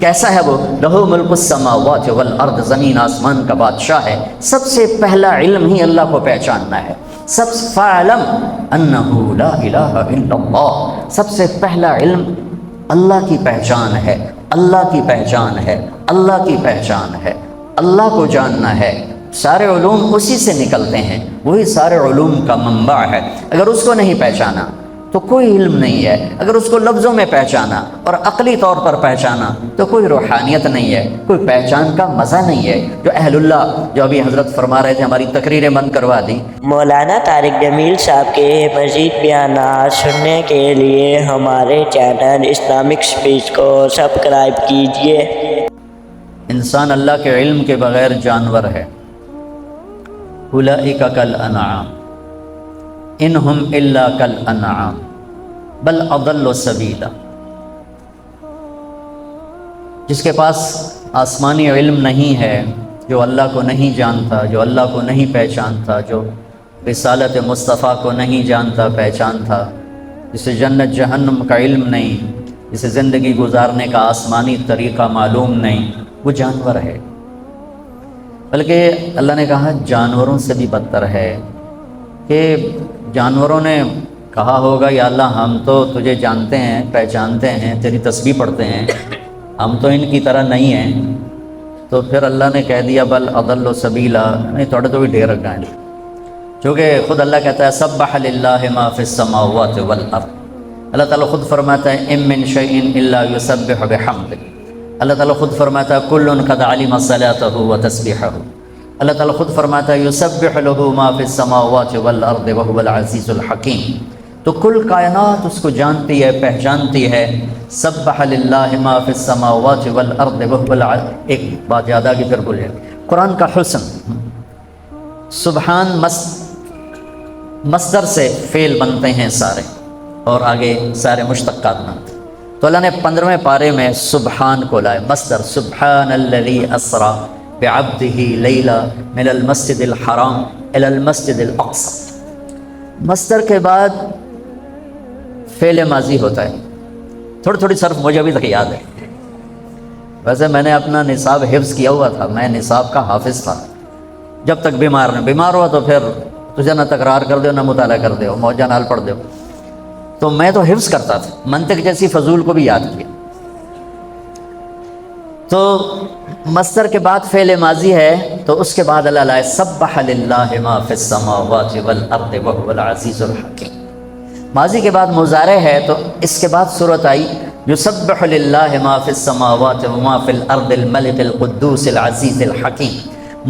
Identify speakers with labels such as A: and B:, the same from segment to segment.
A: کیسا ہے وہ؟ لہو ملک السماوات والارض، زمین آسمان کا بادشاہ ہے۔ سب سے پہلا علم ہی اللہ کو پہچاننا ہے۔ سب فَاعْلَمْ أَنَّهُ لَا إِلَٰهَ إِلَّا اللَّهُ، سب سے پہلا علم اللہ کی پہچان ہے، اللہ کی پہچان ہے، اللہ کی پہچان ہے، اللہ کو جاننا ہے۔ سارے علوم اسی سے نکلتے ہیں، وہی سارے علوم کا منبع ہے۔ اگر اس کو نہیں پہچانا تو کوئی علم نہیں ہے، اگر اس کو لفظوں میں پہچانا اور عقلی طور پر پہچانا تو کوئی روحانیت نہیں ہے، کوئی پہچان کا مزہ نہیں ہے۔ جو اہل اللہ، جو ابھی حضرت فرما رہے تھے، ہماری تقریریں بند کروا دی۔
B: مولانا طارق جمیل صاحب کے مزید بیانات سننے کے لیے ہمارے چینل اسلامک اسپیچ کو سبسکرائب کیجیے۔
A: انسان اللہ کے علم کے بغیر جانور ہے۔ اولئک کالانعام ان ہم الا کالانعام بل اضل سبیلا۔ جس کے پاس آسمانی علم نہیں ہے، جو اللہ کو نہیں جانتا، جو اللہ کو نہیں پہچانتا، جو رسالت مصطفیٰ کو نہیں جانتا پہچانتا، جسے جنت جہنم کا علم نہیں، جسے زندگی گزارنے کا آسمانی طریقہ معلوم نہیں، وہ جانور ہے۔ بلکہ اللہ نے کہا جانوروں سے بھی بدتر ہے، کہ جانوروں نے کہا ہوگا یا اللہ ہم تو تجھے جانتے ہیں، پہچانتے ہیں، تیری تسبیح پڑھتے ہیں، ہم تو ان کی طرح نہیں ہیں۔ تو پھر اللہ نے کہہ دیا بل اضل سبیلا، نہیں تھوڑے تو بھی ڈھیر رکھا ہے، چونکہ خود اللہ کہتا ہے سبح للہ ما فی السماوات والارض۔ اللہ تعالیٰ خود فرماتا ہے ان من شیء الا یسبح بحمدہ۔ اللہ تعالیٰ خود فرماتا ہے کل قد علم صلاتہ وتسبیحہ۔ اللہ تعالیٰ خود فرماتا ہے یسبح لہ ما فی السماوات والارض وہو العزیز الحکیم۔ تو کل کائنات اس کو جانتی ہے، پہچانتی ہے۔ سبح للہ ما فی السماوات والارض وہو ایک بات یاد آ گئی پھر بولے قرآن کا حسن۔ سبحان مصدر سے فعل بنتے ہیں سارے، اور آگے سارے مشتقات بنتے ہیں۔ تو اللہ نے 15ویں پارے میں سبحان کو لائے، مصدر سبحان الذی اسری بعبدہ لیلا من المسجد الحرام الی المسجد الاقصی۔ مصدر کے بعد فعل ماضی ہوتا ہے۔ تھوڑی تھوڑی صرف مجھے ابھی تک یاد ہے، ویسے میں نے اپنا نصاب حفظ کیا ہوا تھا، میں نصاب کا حافظ تھا جب تک بیمار ہوا تو پھر تجھے نہ تکرار کر دو نہ مطالعہ کر دو، موجہ نال پڑھ دو۔ تو میں تو حفظ کرتا تھا، منطق جیسی فضول کو بھی یاد کیا۔ تو مصدر کے بعد فعل ماضی ہے، تو اس کے بعد اللہ لائے سبح للہ ما فی السماوات والارض وہو العزیز الحکیم۔ ماضی کے بعد مضارع ہے، تو اس کے بعد صورت آئی یسبح للہ ما فی السماوات وما فی الارض الملک القدوس العزیز الحکیم۔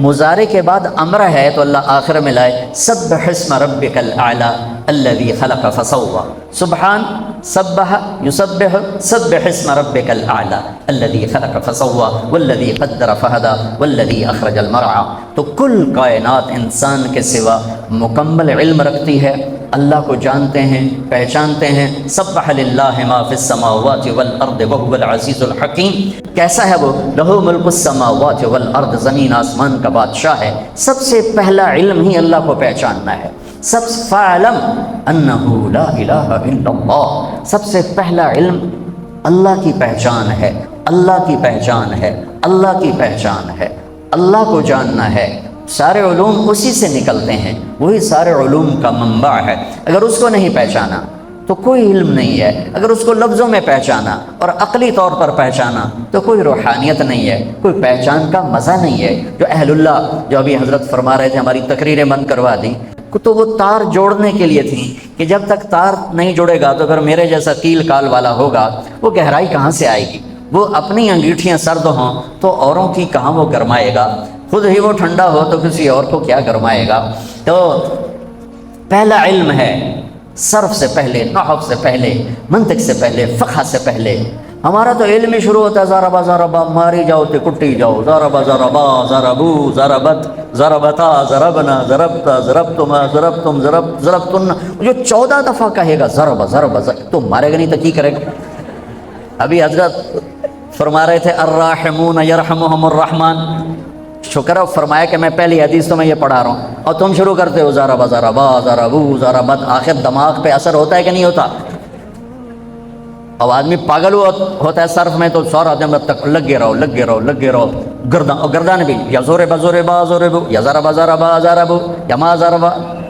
A: مضارع کے بعد امر ہے، تو اللہ آخر میں لائے سبح اسم ربک الاعلی الذی خلق فسوی۔ سبحان، سبح، یسبح، سبح اسم ربک الاعلی الذی خلق فسوی والذی قدر فہدی والذی اخرج المرعی۔ تو کل کائنات انسان کے سوا مکمل علم رکھتی ہے، اللہ کو جانتے ہیں، پہچانتے ہیں۔ سبح للہ ما فی السماوات والارض وہو العزیز الحکیم۔ کیسا ہے وہ؟ لہو ملک السماوات والارض، زمین آسمان کا بادشاہ ہے۔ سب سے پہلا علم ہی اللہ کو پہچاننا ہے۔ سب فَاعْلَمْ أَنَّهُ لَا إِلَٰهَ إِلَّا اللَّهُ، سب سے پہلا علم اللہ کی پہچان ہے، اللہ کی پہچان ہے، اللہ کی پہچان ہے، اللہ کو جاننا ہے۔ سارے علوم اسی سے نکلتے ہیں، وہی سارے علوم کا منبع ہے۔ اگر اس کو نہیں پہچانا تو کوئی علم نہیں ہے، اگر اس کو لفظوں میں پہچانا اور عقلی طور پر پہچانا تو کوئی روحانیت نہیں ہے، کوئی پہچان کا مزہ نہیں ہے۔ جو اہل اللہ، جو ابھی حضرت فرما رہے تھے، ہماری تقریریں بند کروا دی، تو وہ تار جوڑنے کے لیے تھیں کہ جب تک تار نہیں جڑے گا تو پھر میرے جیسا کیل کال والا ہوگا، وہ گہرائی کہاں سے آئے گی؟ وہ اپنی انگیٹھیاں سرد ہوں تو اوروں کی کہاں وہ گرمائے گا؟ خود ہی وہ ٹھنڈا ہو تو کسی اور کو کیا گرمائے گا؟ تو پہلا علم ہے، صرف سے پہلے، نحو سے پہلے، منطق سے پہلے، فقہ سے پہلے۔ ہمارا تو علم ہی شروع ہوتا ہے ضربا ضربا، ماری جاؤ تے کٹی جاؤ، ضربا ضربا، ضربو ضربت، ضربتا ضربنا، ضربتا ضربتما، ضربتم ضربتن۔ جو 14 دفعہ کہے گا ضربا ضربا، تو مارے گا نہیں تو کی کرے گا؟ ابھی حضرت فرما رہے تھے الراحمون یرحمہم الرحمن، شکر ہے فرمایا کہ میں پہلی حدیث تو میں یہ پڑھا رہا ہوں اور تم شروع کرتے ہو ضربا ضربا، ضربو ضربت۔ آخر دماغ پہ اثر ہوتا ہے کہ نہیں ہوتا؟ اب آدمی پاگل ہوتا ہے صرف میں تو سارا دن تک لگے رہو گردان بھی یا زور با یا ضرب یا ما ضرب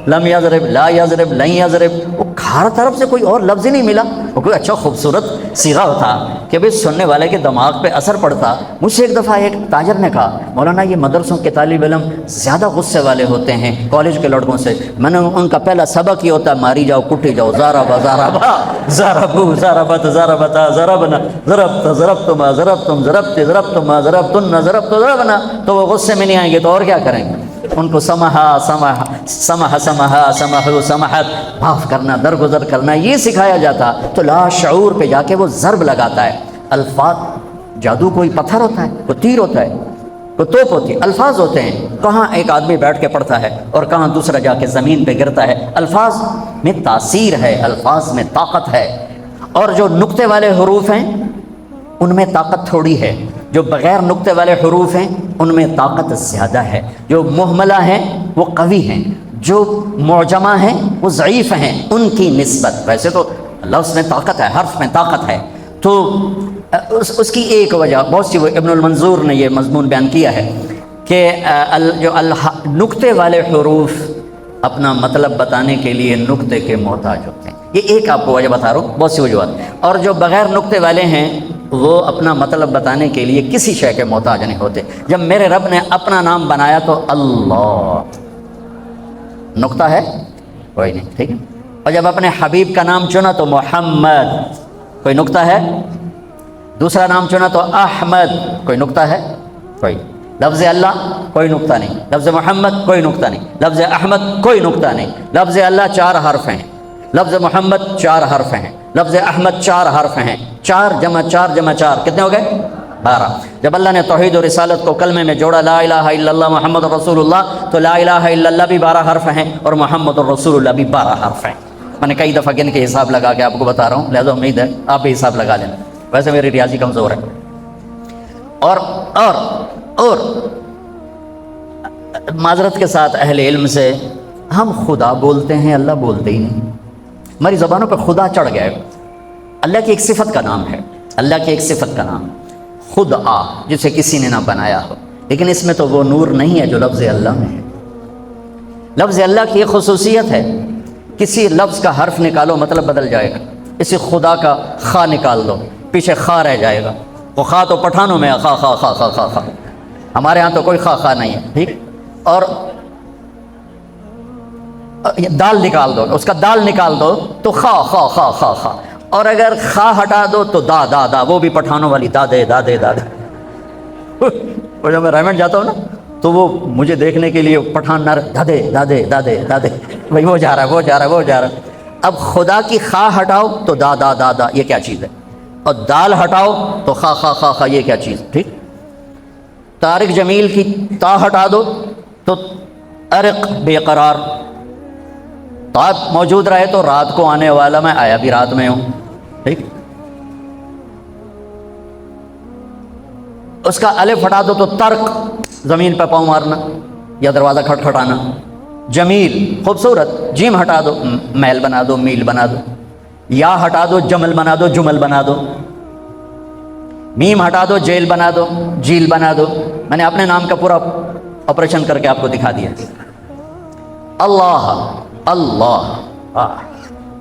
A: لم یضرب لا یضرب لن یضرب، وہ ہر طرف سے کوئی اور لفظ ہی نہیں ملا۔ وہ کوئی اچھا خوبصورت صیغہ ہوتا کہ بھئی سننے والے کے دماغ پہ اثر پڑتا۔ مجھ سے ایک دفعہ ایک تاجر نے کہا مولانا یہ مدرسوں کے طالب علم زیادہ غصے والے ہوتے ہیں کالج کے لڑکوں سے، میں نے ان کا پہلا سبق یہ ہوتا ہے ماری جاؤ کٹی جاؤ، ضربا ضربو ضربت ضربتا ضربنا ضربت ضربتما ضربتم ضربت ضربتما ضربتن ضربت ضربنا، تو وہ غصے میں نہیں آئیں گے تو اور کیا کریں گے؟ ان کو سمحت معاف کرنا، درگزر کرنا یہ سکھایا جاتا، تو لا شعور پہ جا کے وہ ضرب لگاتا ہے۔ الفاظ جادو، کوئی پتھر ہوتا ہے، کوئی تیر ہوتا ہے، کوئی توپ ہوتی ہے، الفاظ ہوتے ہیں، کہاں ایک آدمی بیٹھ کے پڑھتا ہے اور کہاں دوسرا جا کے زمین پہ گرتا ہے۔ الفاظ میں تاثیر ہے، الفاظ میں طاقت ہے، اور جو نقطے والے حروف ہیں ان میں طاقت تھوڑی ہے، جو بغیر نقطے والے حروف ہیں ان میں طاقت زیادہ ہے، جو مہملہ ہیں وہ قوی ہیں، جو معجمہ ہیں وہ ضعیف ہیں ان کی نسبت۔ ویسے تو لفظ میں طاقت ہے، حرف میں طاقت ہے، تو اس کی ایک وجہ بہت سی، ابن المنظور نے یہ مضمون بیان کیا ہے کہ جو نقطے والے حروف اپنا مطلب بتانے کے لیے نقطے کے محتاج ہوتے ہیں، یہ ایک آپ کو وجہ بتا رہا ہوں، بہت سی وجوہات، اور جو بغیر نقطے والے ہیں وہ اپنا مطلب بتانے کے لیے کسی شے کے محتاج نہیں ہوتے۔ جب میرے رب نے اپنا نام بنایا تو اللہ نقطہ ہے کوئی نہیں، ٹھیک ہے، اور جب اپنے حبیب کا نام چنا تو محمد، کوئی نقطہ ہے، دوسرا نام چنا تو احمد، کوئی نقطہ ہے کوئی، لفظ اللہ کوئی نقطہ نہیں، لفظ محمد کوئی نقطہ نہیں، لفظ احمد کوئی نقطہ نہیں، لفظ اللہ 4 حرف ہیں، لفظ محمد 4 حرف ہیں، لفظ احمد 4 حرف ہیں، 4 جمع 4 جمع 4 کتنے ہو گئے؟ 12۔ جب اللہ نے توحید و رسالت کو کلمے میں جوڑا لا الہ الا اللہ محمد رسول اللہ، تو لا الہ الا اللہ بھی 12 حرف ہیں اور محمد رسول اللہ بھی 12 حرف ہیں۔ میں نے کئی دفعہ گن کے حساب لگا کے آپ کو بتا رہا ہوں، لہذا امید ہے آپ بھی حساب لگا لینا، ویسے میری ریاضی کمزور ہے۔ اور معذرت کے ساتھ اہل علم سے، ہم خدا بولتے ہیں اللہ بولتے ہی نہیں، ہماری زبانوں پہ خدا چڑھ گیا ہے۔ اللہ کی ایک صفت کا نام ہے، اللہ کی ایک صفت کا نام خدا، جسے کسی نے نہ بنایا ہو، لیکن اس میں تو وہ نور نہیں ہے جو لفظ اللہ میں ہے۔ لفظ اللہ کی ایک خصوصیت ہے، کسی لفظ کا حرف نکالو مطلب بدل جائے گا، اسی خدا کا خا نکال دو پیچھے خا رہ جائے گا، وہ خا تو پٹھانوں میں خا خا خا خا خا خا، ہمارے ہاں تو کوئی خا خا نہیں ہے، ٹھیک، اور دال نکال دو، اس کا دال نکال دو تو خا خا خا خا خا، اور اگر خا ہٹا دو تو دا دا دا، وہ بھی پٹھانوں والی دادے دادے دادے۔ اور جب میں ریمنڈ جاتا ہوں نا تو وہ مجھے دیکھنے کے لیے پٹھان نہ دادے دادے دادے دادے، بھائی وہ جا رہا ہے وہ جا رہا ہے وہ جا رہا ہے۔ اب خدا کی خا ہٹاؤ تو دا دا دا دا، یہ کیا چیز ہے، اور دال ہٹاؤ تو خا خا خا خا، یہ کیا چیز، ٹھیک۔ طارق جمیل کی تا ہٹا دو تو ارق بے قرار، تاب موجود رہے تو رات کو آنے والا، میں آیا بھی رات میں ہوں، ٹھیک۔ اس کا الف ہٹا دو تو ترک، زمین پہ پاؤں مارنا یا دروازہ کھٹکھٹانا۔ جمیل خوبصورت، جیم ہٹا دو محل بنا دو میل بنا دو، یا ہٹا دو جمل بنا دو جمل بنا دو، میم ہٹا دو جیل بنا دو جیل بنا دو۔ میں نے اپنے نام کا پورا آپریشن کر کے آپ کو دکھا دیا۔ اللہ اللہ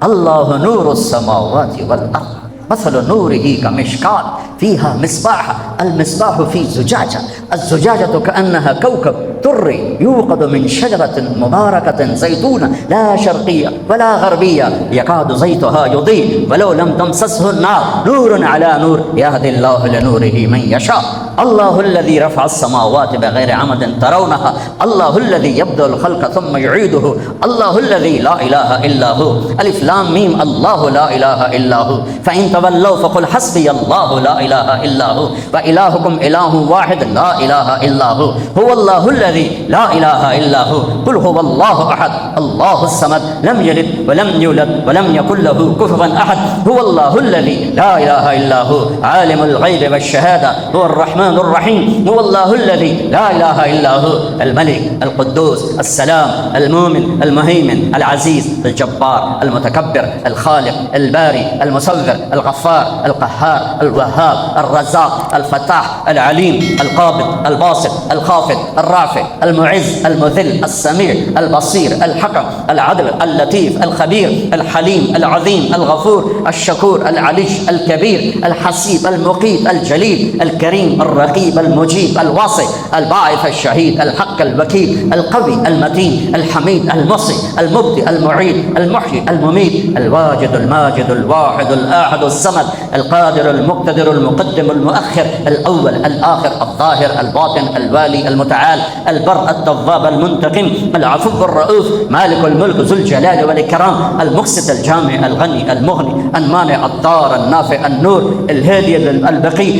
A: اللہ نور السماوات والارض مثل نوره كمشكاة فيها مصباح المصباح في زجاجة الزجاجة كأنها كوكب دري يوقد من شجرة مباركة زيتونة لا شرقية ولا غربية يكاد زيتها يضيء ولو لم تمسسه النار نور على نور يهدي الله لنوره من يشاء الله الذي رفع السماوات بغير عمد ترونها الله الذي يبدأ الخلق ثم يعيده الله الذي لا إله إلا هو ألف لام ميم الله لا إله إلا هو فإن تولوا فقل حسبي الله لا الہ الا هو والہکم الہ واحد لا الہ الا هو هو اللہ الذی لا الہ الا هو قل هو اللہ احد اللہ الصمد لم یلد ولم یولد ولم یکن له کفوا احد هو اللہ الذی لا الہ الا هو عالم الغیب والشہادہ هو الرحمن الرحیم هو اللہ الذی لا الہ الا هو الملک القدوس السلام المؤمن المهيمن العزیز الجبار المتکبر الخالق الباری المصور الغفار القهار الوهاب الرزاق الفتاح العليم القابض الباسط الخافض الرافع المعز المذل السميع البصير الحكم العدل اللطيف الخبير الحليم العظيم الغفور الشكور العلي الكبير الحسيب المقيت الجليل الكريم الرقيب المجيب الواسع الباعث الشهيد الحق الوكيل القوي المتين الحميد المحصي المبدئ المعيد المحيي المميت الواجد الماجد الواحد الآحد الصمد القادر المقتدر المقدم المؤخر الأول الآخر الظاهر الباطن الوالي المتعال البر التواب المنتقم العفو الرؤوف مالك الملك ذو الجلال والإكرام المقسط الجامع الغني المغني المانع الضار النافع النور الهادي البقي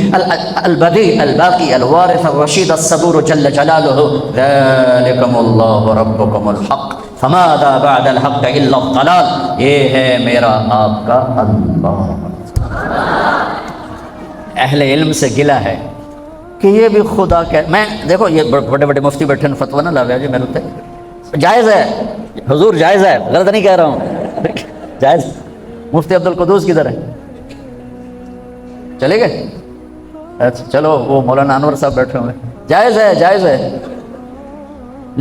A: البديع الباقي الوارث الرشيد الصبور جل جلاله ذلكم الله ربكم الحق فماذا بعد الحق الا الضلال یہ ہے میرا آپ کا اللہ۔ اہل علم سے گلا ہے کہ یہ بھی خدا کہ میں دیکھو یہ بڑے بڑے مفتی بیٹھے فتویٰ نہ لاویا جی میرے اتنے جائز ہے حضور جائز ہے غلط نہیں کہہ رہا ہوں جائز۔ مفتی عبدالقدوس کدھر ہے چلے گئے اچھا چلو وہ مولانا انور صاحب بیٹھے ہوئے جائز ہے جائز ہے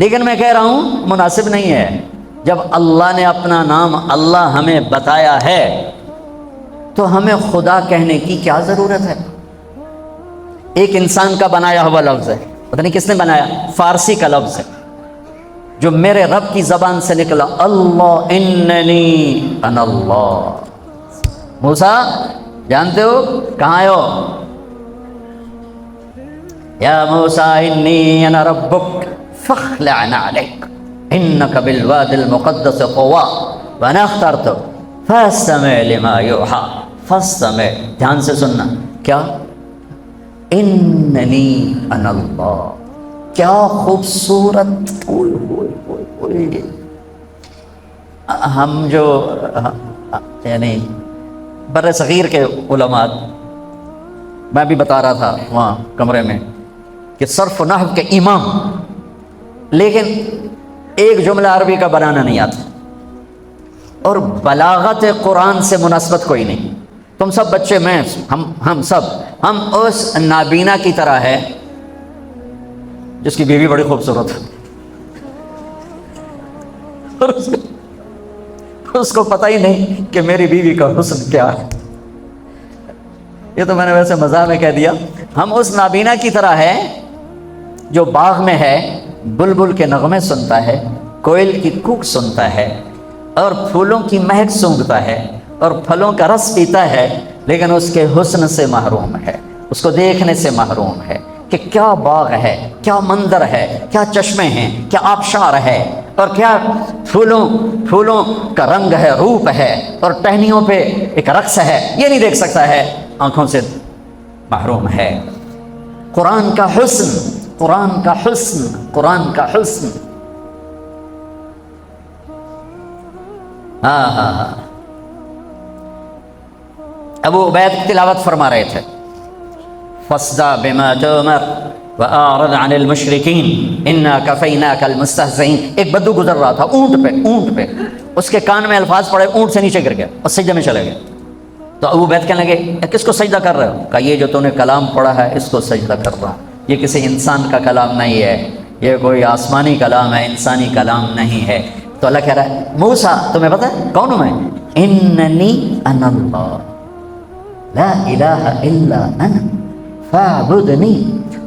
A: لیکن میں کہہ رہا ہوں مناسب نہیں ہے جب اللہ نے اپنا نام اللہ ہمیں بتایا ہے تو ہمیں خدا کہنے کی کیا ضرورت ہے۔ ایک انسان کا بنایا ہوا لفظ ہے پتہ نہیں کس نے بنایا فارسی کا لفظ ہے جو میرے رب کی زبان سے نکلا اللہ اننی انا اللہ۔ موسیٰ جانتے ہو کہاں آئے ہو یا موسیٰ انی انا ربک فاخلع نعلیک انک بالواد المقدس طویٰ وانا اخترتک فاستمع لما یوحیٰ فاستمع دھیان سے سننا کیا اننی انا اللہ کیا خوبصورت ہم جو یعنی بر صغیر کے علماء میں بھی بتا رہا تھا وہاں کمرے میں کہ صرف و نحو کے امام لیکن ایک جملہ عربی کا بنانا نہیں آتا اور بلاغت قرآن سے مناسبت کوئی نہیں۔ تم سب بچے میں ہم اس نابینا کی طرح ہے جس کی بیوی بڑی خوبصورت ہے اور اس کو پتہ ہی نہیں کہ میری بیوی کا حسن کیا ہے۔ یہ تو میں نے ویسے مزاح میں کہہ دیا۔ ہم اس نابینا کی طرح ہے جو باغ میں ہے بلبل کے نغمے سنتا ہے کوئل کی کوک سنتا ہے اور پھولوں کی مہک سونگھتا ہے اور پھلوں کا رس پیتا ہے لیکن اس کے حسن سے محروم ہے، اس کو دیکھنے سے محروم ہے کہ کیا باغ ہے، کیا منظر ہے، کیا چشمے ہیں، کیا آبشار ہے اور کیا پھولوں کا رنگ ہے، روپ ہے اور ٹہنیوں پہ ایک رقص ہے، یہ نہیں دیکھ سکتا ہے، آنکھوں سے محروم ہے۔ قرآن کا حسن، قرآن کا حسن، قرآن کا حسن۔ ہاں ابو عبید تلاوت فرما رہے تھے فاصدع بما تؤمر واعرض عن المشرکین انا کفیناک المستہزئین۔ ایک بدو گزر رہا تھا اونٹ پہ اس کے کان میں الفاظ پڑے، اونٹ سے نیچے گر گیا اور سجدے میں چلے گئے۔ تو ابو عبید کہنے لگے کس کو سجدہ کر رہے ہو؟ کہا یہ جو تو نے کلام پڑھا ہے اس کو سجدہ کر رہا ہوں، یہ کسی انسان کا کلام نہیں ہے، یہ کوئی آسمانی کلام ہے، انسانی کلام نہیں ہے۔ تو اللہ کہہ رہا ہے موسیٰ تمہیں پتہ ہے کون ہوں میں؟ اننی انا اللہ لا الہ الا انا فاعبدنی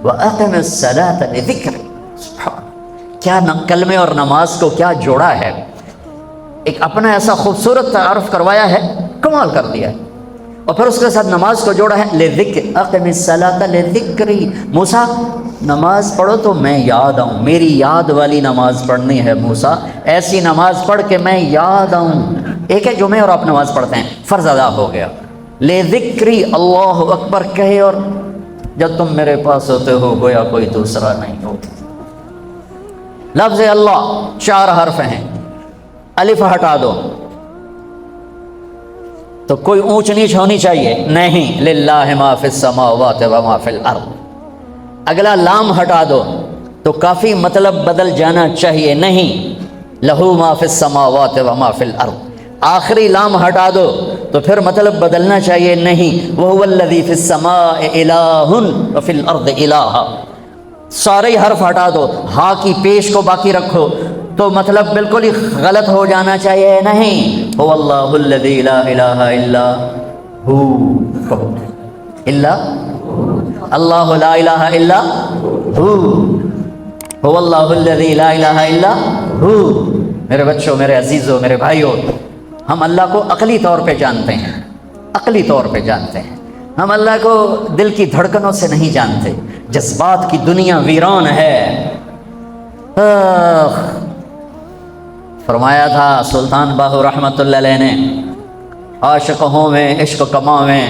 A: واقم الصلاۃ لذکری۔ کیا کلمے اور نماز کو کیا جوڑا ہے، ایک اپنا ایسا خوبصورت تعارف کروایا ہے، کمال کر دیا ہے، اور پھر اس کے ساتھ نماز کو جوڑا ہے لذکر، اقم الصلاۃ لذکری۔ موسیٰ نماز پڑھو تو میں یاد آؤں، میری یاد والی نماز پڑھنی ہے موسیٰ، ایسی نماز پڑھ کے میں یاد آؤں۔ ایک ہے جو میں اور آپ نماز پڑھتے ہیں، فرض ادا ہو گیا، لے ذکری اللہ اکبر کہے، اور جب تم میرے پاس ہوتے ہو گویا کوئی دوسرا نہیں ہوتا۔ لفظ اللہ 4 حرف ہیں، الف ہٹا دو تو کوئی اونچ نیچ ہونی چاہیے نہیں، للہ ما فی السماوات و ما فی الارض۔ اگلا لام ہٹا دو تو کافی مطلب بدل جانا چاہیے نہیں، لہو ما فی السماوات و ما فی الارض۔ آخری لام ہٹا دو تو پھر مطلب بدلنا چاہیے نہیں، وہو الذی فی السماء الہ و فی الارض الہ۔ سارے حرف ہٹا دو، ہاں کی پیش کو باقی رکھو تو مطلب بالکل ہی غلط ہو جانا چاہیے نہیں، هو اللہ الذی لا الہ الا ہو، الا اللہ لا الہ الا ہو، هو اللہ الذی لا الہ الا ہو۔ میرے بچوں، میرے عزیزوں، میرے بھائیوں، ہم اللہ کو عقلی طور پہ جانتے ہیں، عقلی طور پہ جانتے ہیں، ہم اللہ کو دل کی دھڑکنوں سے نہیں جانتے۔ جذبات کی دنیا ویران ہے۔ فرمایا تھا سلطان باہو رحمۃ اللہ علیہ نے، عاشق ہوں میں عشق کماویں،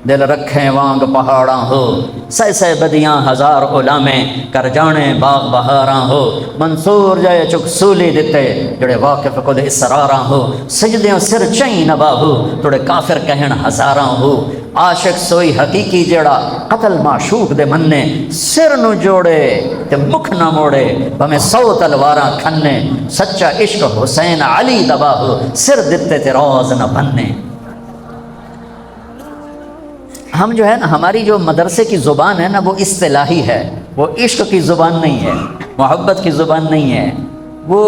A: دل رکھیں وانگ پہاڑاں ہو، سہ بدیاں ہزار غلامیں، کر جانے باغ بہاراں ہو، منصور جائے چک سولی دتے، جڑے واقف کد اسراراں ہو، سجدیاں سر چیں نباہو، توڑے کافر کہن ہزاراں ہو، عاشق سوئی حقیقی جڑا قتل معشوق دے مننے، سر نو جوڑے تے مکھ نہ موڑے، بھمیں 100 تلواراں کھنے، سچا عشق حسین علی دباہو، سر دتے تے روز نہ بننے۔ ہم جو ہے نا، ہماری جو مدرسے کی زبان ہے نا، وہ اصطلاحی ہے، وہ عشق کی زبان نہیں ہے، محبت کی زبان نہیں ہے، وہ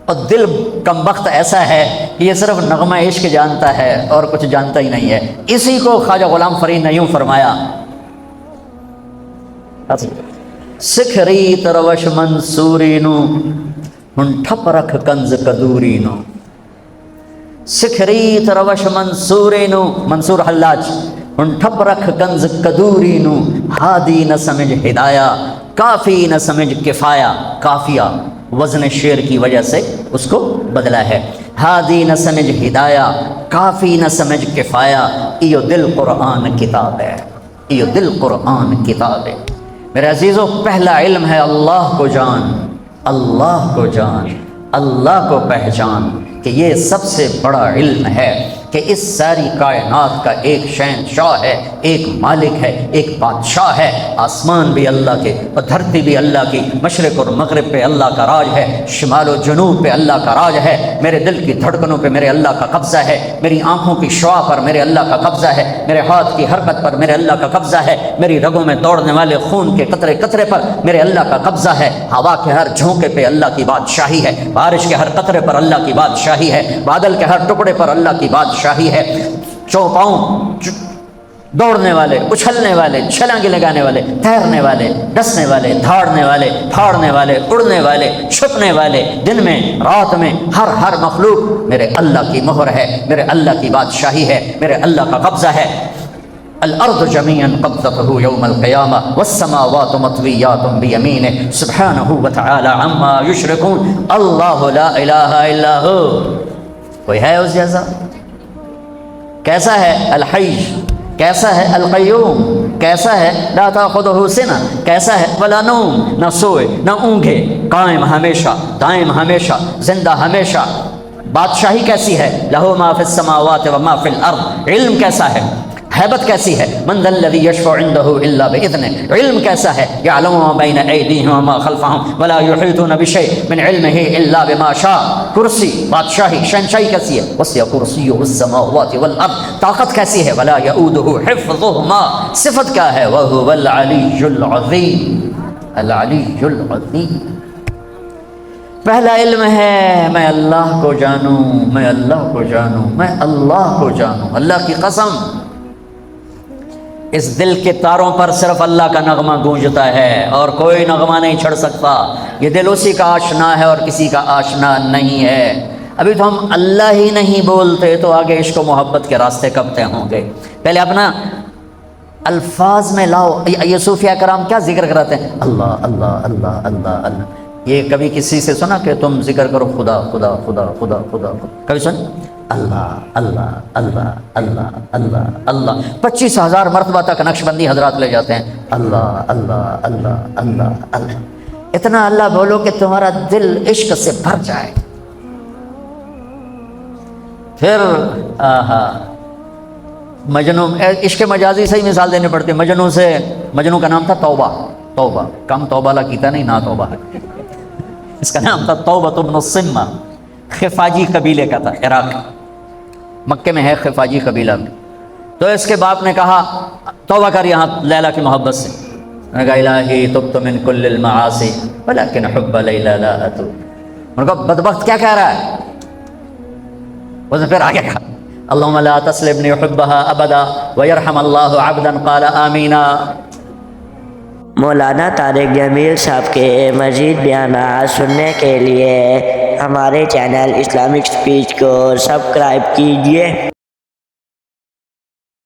A: اور دل کم بخت ایسا ہے کہ یہ صرف نغمہ عشق جانتا ہے اور کچھ جانتا ہی نہیں ہے۔ اسی کو خواجہ غلام فرید نے یوں فرمایا، سکھ ریت روش منصوری نو، ہن ٹھپ رکھ کنز کدوری نو، سکھ ریت روش منصوری نو، منصور حلاج، ہن ٹھپ رکھ کنز کدوری نو، ہادی نہ سمجھ ہدایہ، کافی نہ سمجھ کفایہ، کافیہ وزن شعر کی وجہ سے اس کو بدلا ہے، ہادی نہ سمجھ ہدایہ، کافی نہ سمجھ کفایہ، ایو دل قرآن کتاب ہے، ایو دل قرآن کتاب ہے۔ میرے عزیزوں، پہلا علم ہے اللہ کو جان، اللہ کو جان، اللہ کو پہچان، کہ یہ سب سے بڑا علم ہے کہ اس ساری کائنات کا ایک شہنشاہ ہے، ایک مالک ہے، ایک بادشاہ ہے، آسمان بھی اللہ کے اور دھرتی بھی اللہ کی، مشرق اور مغرب پہ اللہ کا راج ہے، شمال و جنوب پہ اللہ کا راج ہے، میرے دل کی دھڑکنوں پہ میرے اللہ کا قبضہ ہے، میری آنکھوں کی شعاع پر میرے اللہ کا قبضہ ہے، میرے ہاتھ کی حرکت پر میرے اللہ کا قبضہ ہے، میری رگوں میں دوڑنے والے خون کے قطرے قطرے پر میرے اللہ کا قبضہ ہے، ہوا کے ہر جھونکے پہ اللہ کی بادشاہی ہے، بارش کے ہر قطرے پر اللہ کی بادشاہی ہے، بادل کے ہر ٹکڑے پر اللہ کی بادشاہی ہے، چوپاؤں دوڑنے والے، اچھلنے والے، چھلانگیں لگانے والے، تیرنے والے، ڈسنے والے، دھاڑنے والے، پھاڑنے والے، اڑنے والے، چھپنے والے، دن میں رات میں، ہر مخلوق میرے اللہ کی مہر ہے، میرے اللہ کی بادشاہی ہے، میرے اللہ کا قبضہ ہے۔ الارض جميعا قبضته يوم القيامة والسماوات مطويات بيمينه سبحانه وتعالى عما يشركون اللہ لا الہ الا ہو۔ کوئی ہے اس جیسا؟ کیسا ہے الحی، کیسا ہے القیوم، کیسا ہے لا تاخذہ سنہ، کیسا ہے ولا نوم، نہ سوئے نہ اونگے، قائم ہمیشہ، دائم ہمیشہ، زندہ ہمیشہ۔ بادشاہی کیسی ہے؟ لہو ما فی السماوات و ما فی الارض۔ علم کیسا ہے؟ حیبت کیسی ہے؟ من ذا الذی یشفع عنده الا باذنہ۔ علم کیسا ہے؟ یعلم ما بین ایدیہم وما خلفہم ولا یحیطون بشیء من علمہ الا بما شاء۔ کرسی، بادشاہی، شہنشاہی کیسی ہے؟ وسع کرسیہ السماوات والارض۔ طاقت کیسی ہے؟ ولا یؤودہ حفظہما۔ صفت کیا ہے؟ وہو العلی العظیم، العلی العظیم۔ پہلا علم ہے میں اللہ کو جانوں، میں اللہ کو جانوں، میں اللہ کو جانوں۔ اللہ کی قسم، اس دل کے تاروں پر صرف اللہ کا نغمہ گونجتا ہے اور کوئی نغمہ نہیں چھڑ سکتا۔ یہ دل اسی کا آشنا ہے اور کسی کا آشنا نہیں ہے۔ ابھی تو ہم اللہ ہی نہیں بولتے تو آگے عشق و محبت کے راستے کب طے ہوں گے؟ پہلے اپنا الفاظ میں لاؤ۔ یہ صوفیہ کرام کیا ذکر کراتے ہیں؟ اللہ اللہ اللہ اللہ اللہ۔ یہ کبھی کسی سے سنا کہ تم ذکر کرو خدا خدا خدا خدا خدا خدا؟ کبھی سن؟ اللہ اللہ اللہ اللہ اللہ اللہ 25,000 مرتبہ تک نقشبندی حضرات لے جاتے ہیں اللہ اللہ اللہ اللہ اللہ اتنا اللہ بولو کہ تمہارا دل عشق سے بھر جائے. پھر مجنوں عشق مجازی سے ہی مثال دینی پڑتی ہے. مجنوں کا نام تھا توبہ کم توبہ لا کیتا نہیں نا توبہ اس کا نام تھا توبہ بن الصمہ. خفاجی قبیلے کا تھا, عراق مکے میں ہے خفاجی قبیلہ میں. تو اس کے باپ نے کہا توبہ کر یہاں لیلا کی محبت سے. میں نے کہا الہی تبت من کل المعاصی ولکن حب لیلا لا اتوب. میں نے کہا بدبخت کیا کہہ رہا ہے؟ اس نے پھر آگے کہا اللہم لا تسلبنی حبها ابدا ویرحم اللہ عبدا قال آمین.
B: مولانا طارق جمیل صاحب کے مزید بیانات سننے کے لیے ہمارے چینل اسلامک اسپیچ کو سبسکرائب کیجیے.